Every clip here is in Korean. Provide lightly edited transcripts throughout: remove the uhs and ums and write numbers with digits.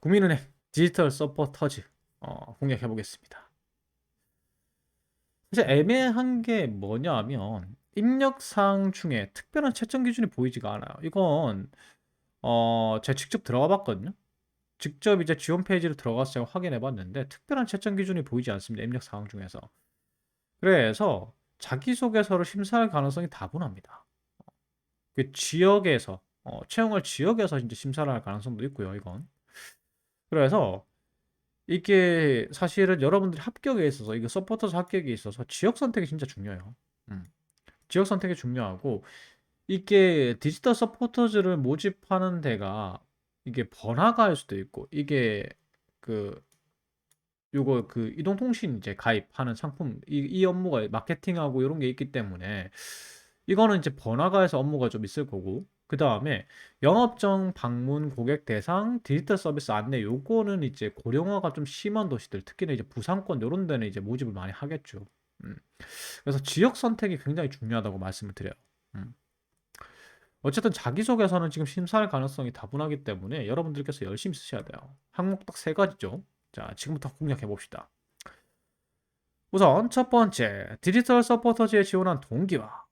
국민은행 디지털 서포터즈 공략해 보겠습니다. 사실 애매한 게 뭐냐면 입력사항 중에 특별한 채점 기준이 보이지가 않아요. 이건 제가 직접 들어가 봤거든요. 직접 이제 지원 페이지로 들어가서 제가 확인해 봤는데 특별한 채점 기준이 보이지 않습니다. 입력사항 중에서. 그래서 자기소개서를 심사할 가능성이 다분합니다. 그 지역에서 채용할 지역에서 이제 심사를 할 가능성도 있고요. 이건. 그래서 이게 사실은 여러분들이 합격에 있어서 이거 서포터즈 합격에 있어서 지역 선택이 진짜 중요해요. 음. 지역 선택이 중요하고 이게 디지털 서포터즈를 모집하는 데가 이게 번화가일 수도 있고 이게 그 요거 그 이동통신 이제 가입하는 상품 이 업무가 마케팅하고 이런 게 있기 때문에 이거는 이제 번화가에서 업무가 좀 있을 거고 그 다음에 영업정 방문 고객 대상 디지털 서비스 안내 요거는 이제 고령화가 좀 심한 도시들 특히나 이제 부산권 요런 데는 이제 모집을 많이 하겠죠. 음. 그래서 지역 선택이 굉장히 중요하다고 말씀을 드려요. 음. 어쨌든 자기소개서는 지금 심사할 가능성이 다분하기 때문에 여러분들께서 열심히 쓰셔야 돼요. 항목 딱 세 가지죠. 자, 지금부터 공략해 봅시다. 우선 첫 번째, 디지털 서포터즈에 지원한 동기와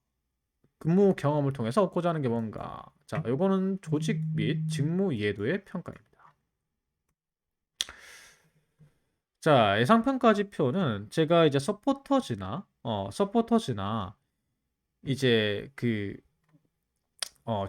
근무 경험을 통해서 얻고자 하는 게 뭔가? 자, 요거는 조직 및 직무 이해도의 평가입니다. 자, 예상평가 지표는 제가 이제 서포터즈나 이제 그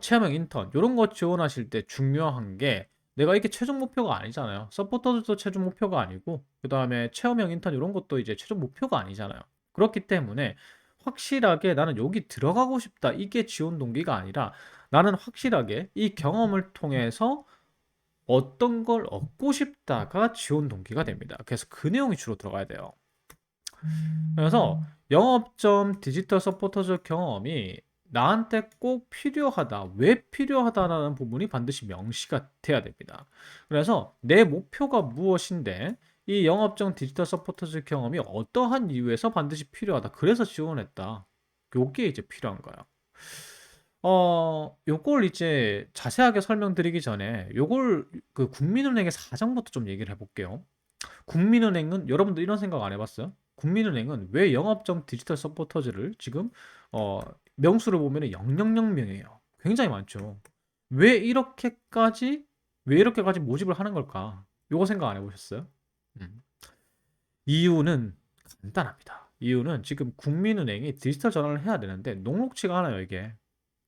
체험형 인턴 요런 거 지원하실 때 중요한 게 내가 이게 최종 목표가 아니잖아요. 서포터즈도 최종 목표가 아니고 그다음에 체험형 인턴 요런 것도 이제 최종 목표가 아니잖아요. 그렇기 때문에 확실하게 나는 여기 들어가고 싶다. 이게 지원 동기가 아니라 나는 확실하게 이 경험을 통해서 어떤 걸 얻고 싶다가 지원 동기가 됩니다. 그래서 그 내용이 주로 들어가야 돼요. 그래서 영업점 디지털 서포터즈 경험이 나한테 꼭 필요하다, 왜 필요하다라는 부분이 반드시 명시가 돼야 됩니다. 그래서 내 목표가 무엇인데 이 영업점 디지털 서포터즈 경험이 어떠한 이유에서 반드시 필요하다. 그래서 지원했다. 요게 이제 필요한 거예요. 요걸 이제 자세하게 설명드리기 전에 요걸 그 국민은행의 사정부터 좀 얘기를 해볼게요. 국민은행은 여러분들 이런 생각 안 해봤어요? 국민은행은 왜 영업점 디지털 서포터즈를 지금 어, 명수를 보면 000명이에요. 굉장히 많죠. 왜 이렇게까지 왜 이렇게까지 모집을 하는 걸까? 요거 생각 안 해보셨어요? 음. 이유는 간단합니다. 이유는 지금 국민은행이 디지털 전환을 해야 되는데 녹록치가 않아요, 이게.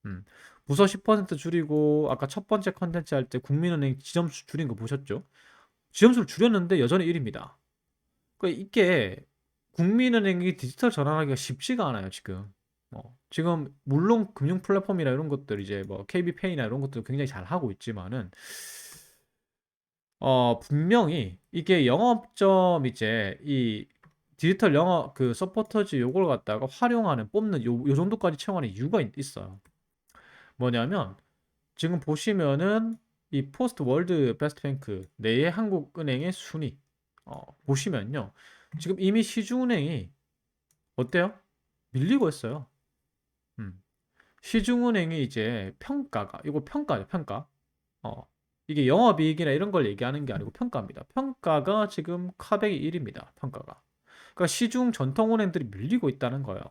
음. 부서 10% 줄이고 아까 첫 번째 컨텐츠 할 때 국민은행 지점수 줄인 거 보셨죠? 지점수를 줄였는데 여전히 1입니다. 그러니까 이게 국민은행이 디지털 전환하기가 쉽지가 않아요, 지금. 지금 물론 금융 플랫폼이나 이런 것들 이제 뭐 KB페이나 이런 것들 굉장히 잘 하고 있지만은 분명히 이게 영업점 이제 이 디지털 영업 그 서포터즈 요걸 갖다가 활용하는 뽑는 요 정도까지 채용하는 이유가 있어요. 뭐냐면 지금 보시면은 이 포스트 월드 베스트뱅크 내의 한국은행의 순위 보시면요. 지금 이미 시중은행이 어때요? 밀리고 있어요. 음. 시중은행이 이제 평가가 이거 평가죠, 평가. 어. 이게 영업이익이나 이런 걸 얘기하는 게 아니고 평가입니다. 평가가 지금 카백이 1입니다. 평가가. 그러니까 시중 전통은행들이 밀리고 있다는 거예요.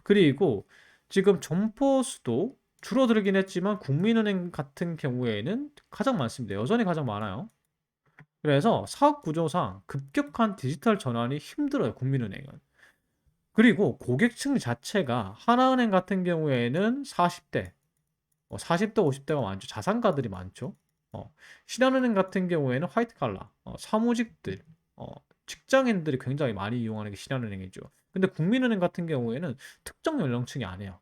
그리고 지금 점포수도 줄어들긴 했지만 국민은행 같은 경우에는 가장 많습니다. 여전히 가장 많아요. 그래서 사업 구조상 급격한 디지털 전환이 힘들어요, 국민은행은. 그리고 고객층 자체가 하나은행 같은 경우에는 40대, 40대, 50대가 많죠. 자산가들이 많죠. 신한은행 같은 경우에는 화이트 칼라, 사무직들, 직장인들이 굉장히 많이 이용하는 게 신한은행이죠. 근데 국민은행 같은 경우에는 특정 연령층이 아니에요.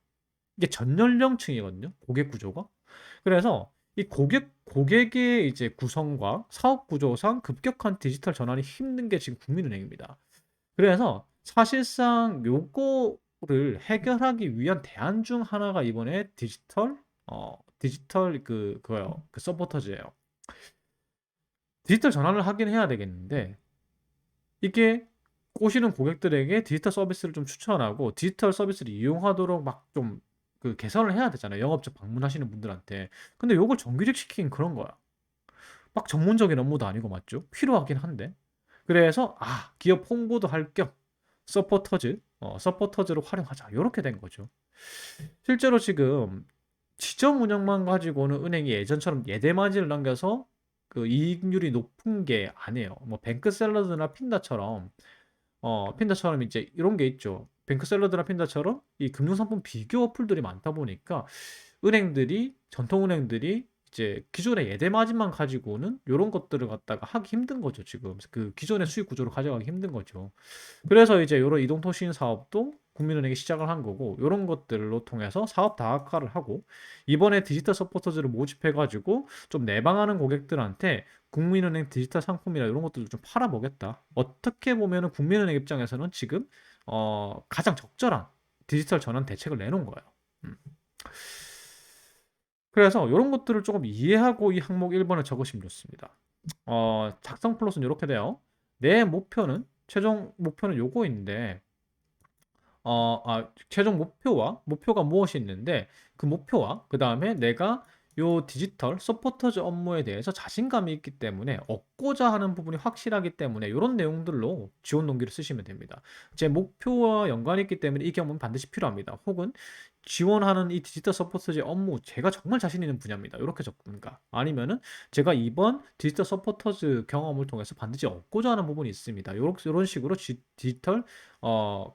이게 전 연령층이거든요. 고객 구조가. 그래서 이 고객의 이제 구성과 사업 구조상 급격한 디지털 전환이 힘든 게 지금 국민은행입니다. 그래서 사실상 요거를 해결하기 위한 대안 중 하나가 이번에 디지털 그거요. 그 서포터즈예요. 디지털 전환을 하긴 해야 되겠는데 이게 꼬시는 고객들에게 디지털 서비스를 좀 추천하고 디지털 서비스를 이용하도록 막 좀 그 개선을 해야 되잖아요. 영업적 방문하시는 분들한테. 근데 요걸 정규직 시키긴 그런 거야. 막 전문적인 업무도 아니고 맞죠? 필요하긴 한데. 그래서 기업 홍보도 할 겸 서포터즈를 활용하자. 요렇게 된 거죠. 실제로 지금 지점 운영만 가지고는 은행이 예전처럼 예대마진을 남겨서 그 이익률이 높은 게 아니에요. 뭐 뱅크샐러드나 핀다처럼 이제 이런 게 있죠. 뱅크샐러드나 핀다처럼 이 금융상품 비교 어플들이 많다 보니까 전통은행들이 이제 기존의 예대 마진만 가지고는 요런 것들을 갖다가 하기 힘든 거죠, 지금. 그 기존의 수익 구조를 가져가기 힘든 거죠. 그래서 이제 요런 이동통신 사업도 국민은행이 시작을 한 거고, 요런 것들로 통해서 사업 다각화를 하고, 이번에 디지털 서포터즈를 모집해가지고 좀 내방하는 고객들한테 국민은행 디지털 상품이나 이런 것들을 좀 팔아보겠다. 어떻게 보면은 국민은행 입장에서는 지금 가장 적절한 디지털 전환 대책을 내놓은 거예요. 음. 그래서 이런 것들을 조금 이해하고 이 항목 1번을 적으시면 좋습니다. 작성 플롯은 이렇게 돼요. 내 목표는 최종 목표는 요거인데 최종 목표가 무엇이 있는데 그 목표와 그 다음에 내가 요 디지털 서포터즈 업무에 대해서 자신감이 있기 때문에 얻고자 하는 부분이 확실하기 때문에 이런 내용들로 지원 동기를 쓰시면 됩니다. 제 목표와 연관이 있기 때문에 이 경험은 반드시 필요합니다. 혹은 지원하는 이 디지털 서포터즈 업무 제가 정말 자신 있는 분야입니다. 이렇게 접근가 아니면은 제가 이번 디지털 서포터즈 경험을 통해서 반드시 얻고자 하는 부분이 있습니다. 이런 식으로 디지털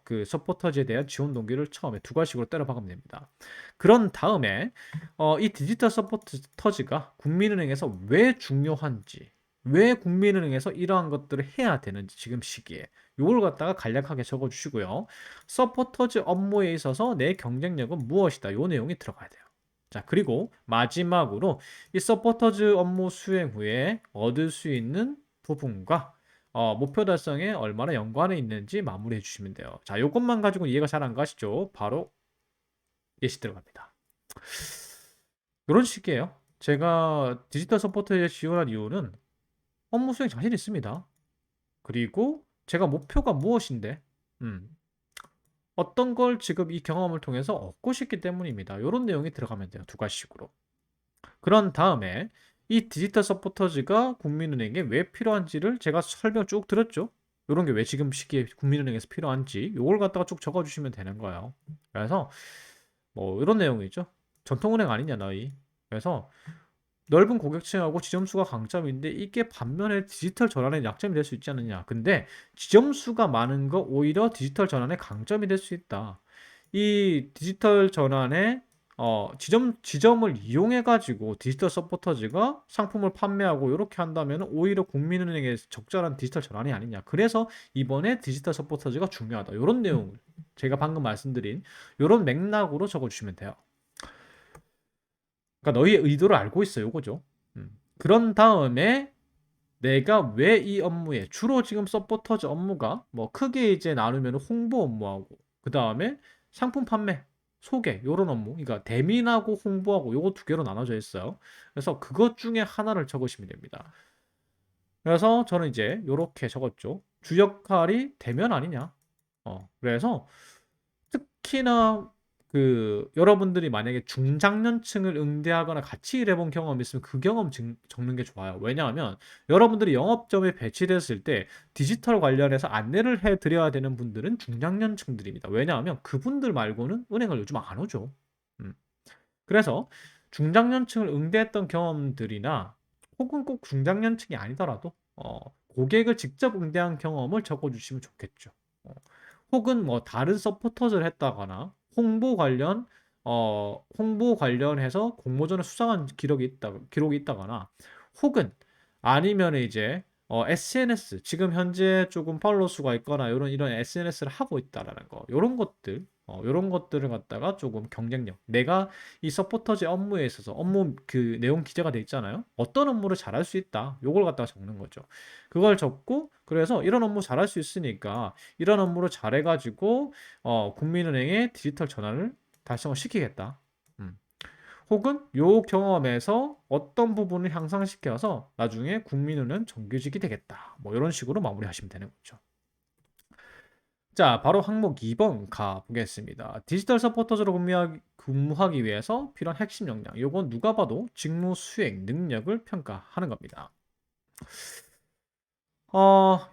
그 서포터즈에 대한 지원 동기를 처음에 두 가지식으로 때려 박으면 됩니다. 그런 다음에 이 디지털 서포터즈가 국민은행에서 왜 중요한지, 왜 국민은행에서 이러한 것들을 해야 되는지 지금 시기에 이걸 갖다가 간략하게 적어주시고요. 서포터즈 업무에 있어서 내 경쟁력은 무엇이다. 이 내용이 들어가야 돼요. 자, 그리고 마지막으로 이 서포터즈 업무 수행 후에 얻을 수 있는 부분과 목표 달성에 얼마나 연관이 있는지 마무리해 주시면 돼요. 자, 이것만 가지고 이해가 잘 안 가시죠? 바로 예시 들어갑니다. 이런 식이에요. 제가 디지털 서포트에 지원한 이유는 업무 수행 자신 있습니다. 그리고 제가 목표가 무엇인데, 어떤 걸 지금 이 경험을 통해서 얻고 싶기 때문입니다. 이런 내용이 들어가면 돼요. 두 가지식으로. 그런 다음에 이 디지털 서포터즈가 국민은행에 왜 필요한지를 제가 설명 쭉 드렸죠. 이런 게 왜 지금 시기에 국민은행에서 필요한지 요걸 갖다가 쭉 적어주시면 되는 거예요. 그래서 뭐 이런 내용이죠. 전통은행 아니냐 너희. 그래서 넓은 고객층하고 지점수가 강점인데 이게 반면에 디지털 전환의 약점이 될 수 있지 않느냐. 근데 지점수가 많은 거 오히려 디지털 전환의 강점이 될 수 있다. 이 디지털 전환의 지점을 이용해 가지고 디지털 서포터즈가 상품을 판매하고 이렇게 한다면 오히려 국민은행의 적절한 디지털 전환이 아니냐. 그래서 이번에 디지털 서포터즈가 중요하다. 이런 내용을 제가 방금 말씀드린 이런 맥락으로 적어주시면 돼요. 그러니까 너희의 의도를 알고 있어요. 요거죠. 그런 다음에 내가 왜 이 업무에 주로 지금 서포터즈 업무가 뭐 크게 이제 나누면 홍보 업무하고 그 다음에 상품 판매, 소개 요런 업무. 그러니까 대민하고 홍보하고 요거 두 개로 나눠져 있어요. 그래서 그것 중에 하나를 적으시면 됩니다. 그래서 저는 이제 요렇게 적었죠. 주 역할이 대면 아니냐. 그래서 특히나 그 여러분들이 만약에 중장년층을 응대하거나 같이 일해본 경험이 있으면 그 경험 적는 게 좋아요. 왜냐하면 여러분들이 영업점에 배치됐을 때 디지털 관련해서 안내를 해드려야 되는 분들은 중장년층들입니다. 왜냐하면 그분들 말고는 은행을 요즘 안 오죠. 음. 그래서 중장년층을 응대했던 경험들이나 혹은 꼭 중장년층이 아니더라도 고객을 직접 응대한 경험을 적어주시면 좋겠죠. 어, 혹은 뭐 다른 서포터즈를 했다거나 홍보 관련해서 공모전을 수상한 기록이 있다거나 혹은 아니면 이제 SNS 지금 현재 조금 팔로워 수가 있거나 이런 SNS를 하고 있다라는 거 이런 것들을 갖다가 조금 경쟁력 내가 이 서포터즈 업무에 있어서 업무 그 내용 기재가 돼 있잖아요. 어떤 업무를 잘할 수 있다. 요걸 갖다가 적는 거죠. 그걸 적고 그래서 이런 업무 잘할 수 있으니까 이런 업무를 잘해가지고 국민은행의 디지털 전환을 달성을 시키겠다. 음. 혹은 요 경험에서 어떤 부분을 향상시켜서 나중에 국민은행 정규직이 되겠다. 뭐 이런 식으로 마무리하시면 되는 거죠. 자, 바로 항목 2번 가보겠습니다. 디지털 서포터즈로 근무하기 위해서 필요한 핵심 역량. 요건 누가 봐도 직무 수행 능력을 평가하는 겁니다.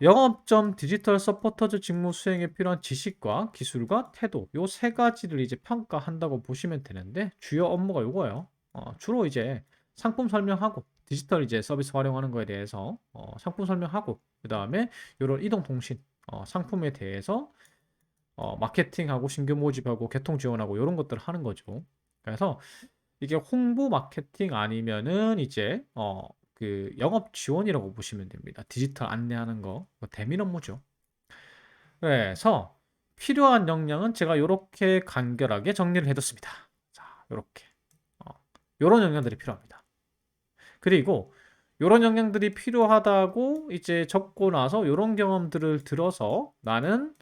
영업점 디지털 서포터즈 직무 수행에 필요한 지식과 기술과 태도 요 세 가지를 이제 평가한다고 보시면 되는데 주요 업무가 요거예요. 주로 이제 상품 설명하고 디지털 이제 서비스 활용하는 거에 대해서 상품 설명하고 그다음에 요런 이동 통신 상품에 대해서 마케팅하고 신규 모집하고 개통 지원하고 요런 것들을 하는 거죠. 그래서 이게 홍보 마케팅 아니면은 이제 그 영업 지원이라고 보시면 됩니다. 디지털 안내하는 거, 대민 업무죠. 그래서 필요한 역량은 제가 이렇게 간결하게 정리를 해뒀습니다. 자, 이렇게 이런 역량들이 필요합니다. 그리고 이런 역량들이 필요하다고 이제 적고 나서 이런 경험들을 들어서 나는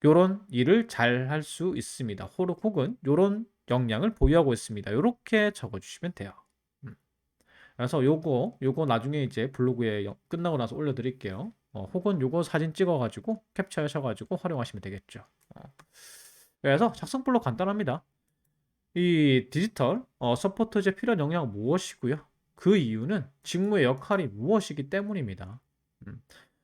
이런 일을 잘 할 수 있습니다. 혹은 이런 역량을 보유하고 있습니다. 이렇게 적어주시면 돼요. 그래서 요거 나중에 이제 블로그에 끝나고 나서 올려드릴게요. 혹은 요거 사진 찍어가지고 캡처하셔가지고 활용하시면 되겠죠. 그래서 작성 블록 간단합니다. 이 디지털 서포터즈에 필요한 역량은 무엇이고요? 그 이유는 직무의 역할이 무엇이기 때문입니다. 음,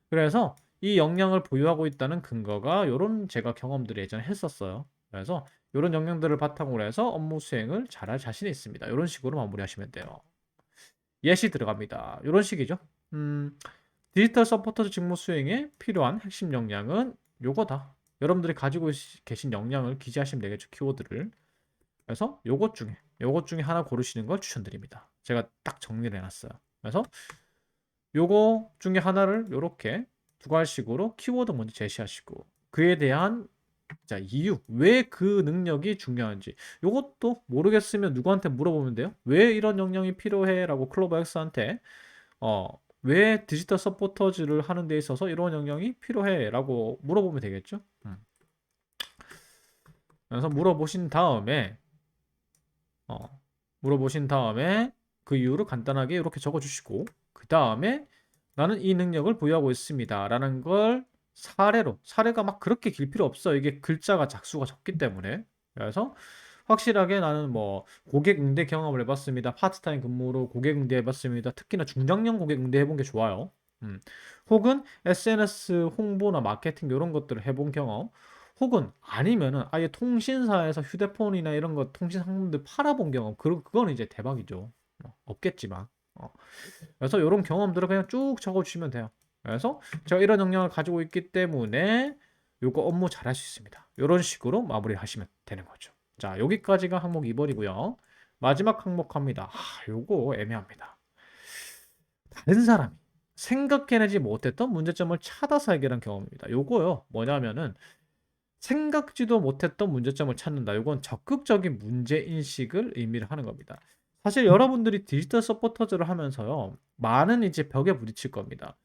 그래서 이 역량을 보유하고 있다는 근거가 요런 제가 경험들을 예전에 했었어요. 그래서 요런 역량들을 바탕으로 해서 업무 수행을 잘할 자신이 있습니다. 이런 식으로 마무리하시면 돼요. 예시 들어갑니다. 이런 식이죠. 디지털 서포터즈 직무 수행에 필요한 핵심 역량은 요거다. 여러분들이 가지고 계신 역량을 기재하시면 되겠죠. 키워드를. 그래서 요것 중에 하나 고르시는 걸 추천드립니다. 제가 딱 정리를 해놨어요. 그래서 요거 중에 하나를 요렇게 두 가지식으로 키워드 먼저 제시하시고 그에 대한 자, 이유. 왜 그 능력이 중요한지. 요것도 모르겠으면 누구한테 물어보면 돼요. 왜 이런 역량이 필요해? 라고 클로버엑스한테 어, 왜 디지털 서포터즈를 하는 데 있어서 이런 역량이 필요해? 라고 물어보면 되겠죠. 그래서 어, 물어보신 다음에 그 이유를 간단하게 이렇게 적어주시고 그 다음에 나는 이 능력을 보유하고 있습니다. 라는 걸 사례가 막 그렇게 길 필요 없어. 이게 글자가 작수가 적기 때문에. 그래서 확실하게 나는 뭐 고객 응대 경험을 해봤습니다. 파트타임 근무로 고객 응대 해봤습니다. 특히나 중장년 고객 응대 해본 게 좋아요. 혹은 SNS 홍보나 마케팅 이런 것들을 해본 경험. 혹은 아니면은 아예 통신사에서 휴대폰이나 이런 거 통신 상품들 팔아본 경험. 그거는 이제 대박이죠. 없겠지만. 그래서 이런 경험들을 그냥 쭉 적어주시면 돼요. 그래서 제가 이런 역량을 가지고 있기 때문에 요거 업무 잘할 수 있습니다. 이런 식으로 마무리하시면 되는 거죠. 자, 여기까지가 항목 2번이고요. 마지막 항목 합니다. 요거 애매합니다. 다른 사람이 생각해내지 못했던 문제점을 찾아서 해결한 경험입니다. 요거요. 뭐냐면은 생각지도 못했던 문제점을 찾는다. 이건 적극적인 문제 인식을 의미를 하는 겁니다. 사실 여러분들이 디지털 서포터즈를 하면서요. 많은 이제 벽에 부딪힐 겁니다.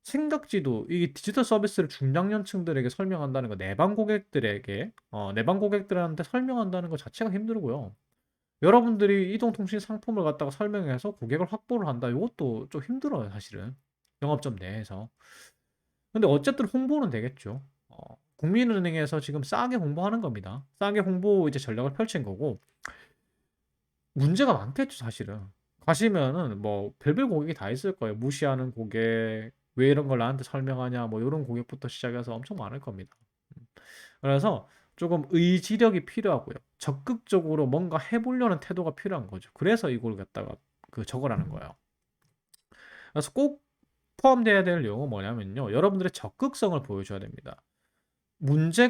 생각지도 이 디지털 서비스를 중장년층들에게 설명한다는 거 내방 고객들한테 설명한다는 것 자체가 힘들고요. 여러분들이 이동통신 상품을 갖다가 설명해서 고객을 확보를 한다. 이것도 좀 힘들어요, 사실은. 영업점 내에서. 근데 어쨌든 홍보는 되겠죠. 국민은행에서 지금 싸게 홍보하는 겁니다. 싸게 홍보 이제 전략을 펼친 거고 문제가 많겠죠, 사실은. 가시면은 뭐 별별 고객이 다 있을 거예요. 무시하는 고객, 왜 이런 걸 나한테 설명하냐, 뭐 이런 고객부터 시작해서 엄청 많을 겁니다. 그래서 조금 의지력이 필요하고요. 적극적으로 뭔가 해보려는 태도가 필요한 거죠. 그래서 이걸 갖다가 그 적으라는 거예요. 그래서 꼭 포함되어야 될 내용은 뭐냐면요. 여러분들의 적극성을 보여줘야 됩니다.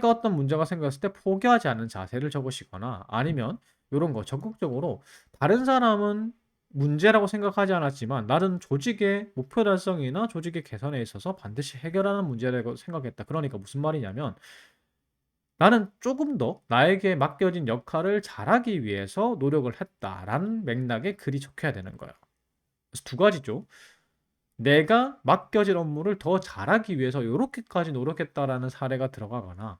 어떤 문제가 생겼을 때 포기하지 않는 자세를 적으시거나 아니면 이런 거 적극적으로 다른 사람은 문제라고 생각하지 않았지만 나는 조직의 목표 달성이나 조직의 개선에 있어서 반드시 해결하는 문제라고 생각했다. 그러니까 무슨 말이냐면 나는 조금 더 나에게 맡겨진 역할을 잘하기 위해서 노력을 했다라는 맥락에 글이 적혀야 되는 거예요. 그래서 두 가지죠. 내가 맡겨진 업무를 더 잘하기 위해서 이렇게까지 노력했다라는 사례가 들어가거나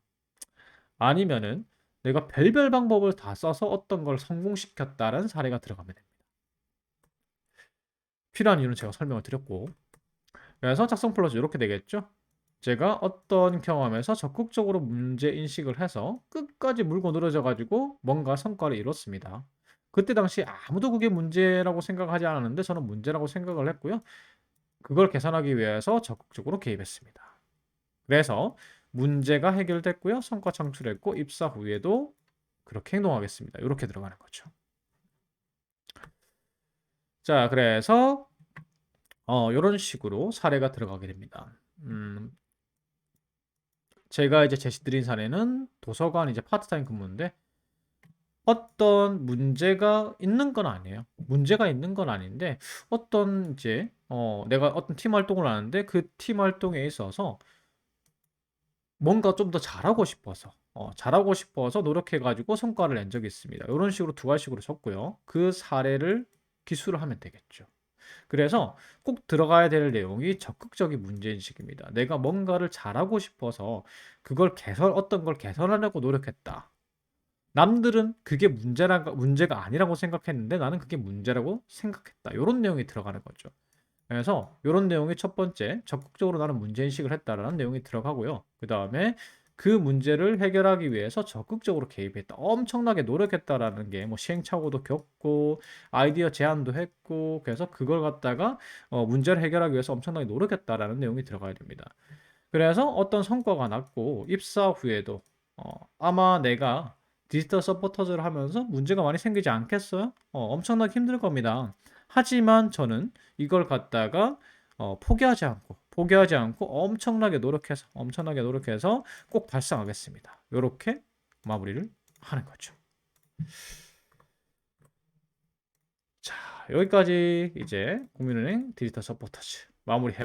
아니면은 내가 별별 방법을 다 써서 어떤 걸 성공시켰다라는 사례가 들어가면 됩니다. 필요한 이유는 제가 설명을 드렸고 그래서 작성 플러스 이렇게 되겠죠. 제가 어떤 경험에서 적극적으로 문제 인식을 해서 끝까지 물고 늘어져 가지고 뭔가 성과를 이뤘습니다. 그때 당시 아무도 그게 문제라고 생각하지 않았는데 저는 문제라고 생각을 했고요. 그걸 개선하기 위해서 적극적으로 개입했습니다. 그래서 문제가 해결됐고요. 성과 창출했고 입사 후에도 그렇게 행동하겠습니다. 이렇게 들어가는 거죠. 자, 그래서 요런 식으로 사례가 들어가게 됩니다. 제가 이제 제시드린 사례는 도서관 이제 파트타임 근무인데 어떤 문제가 있는 건 아니에요. 문제가 있는 건 아닌데 어떤 이제 내가 어떤 팀 활동을 하는데 그 팀 활동에 있어서 뭔가 좀 더 잘하고 싶어서 노력해 가지고 성과를 낸 적이 있습니다. 요런 식으로 두 가지식으로 적고요. 그 사례를 기술을 하면 되겠죠. 그래서 꼭 들어가야 될 내용이 적극적인 문제인식입니다. 내가 뭔가를 잘하고 싶어서 어떤 걸 개선하려고 노력했다. 남들은 그게 문제가 아니라고 생각했는데 나는 그게 문제라고 생각했다. 이런 내용이 들어가는 거죠. 그래서 이런 내용이 첫 번째, 적극적으로 나는 문제인식을 했다라는 내용이 들어가고요. 그 다음에 그 문제를 해결하기 위해서 적극적으로 개입했다. 엄청나게 노력했다라는 게 뭐 시행착오도 겪고 아이디어 제안도 했고 그래서 그걸 갖다가 문제를 해결하기 위해서 엄청나게 노력했다라는 내용이 들어가야 됩니다. 그래서 어떤 성과가 났고 입사 후에도 아마 내가 디지털 서포터즈를 하면서 문제가 많이 생기지 않겠어요? 엄청나게 힘들 겁니다. 하지만 저는 이걸 갖다가 포기하지 않고 엄청나게 노력해서 꼭 달성하겠습니다. 이렇게 마무리를 하는 거죠. 자, 여기까지 이제 국민은행 디지털 서포터즈 마무리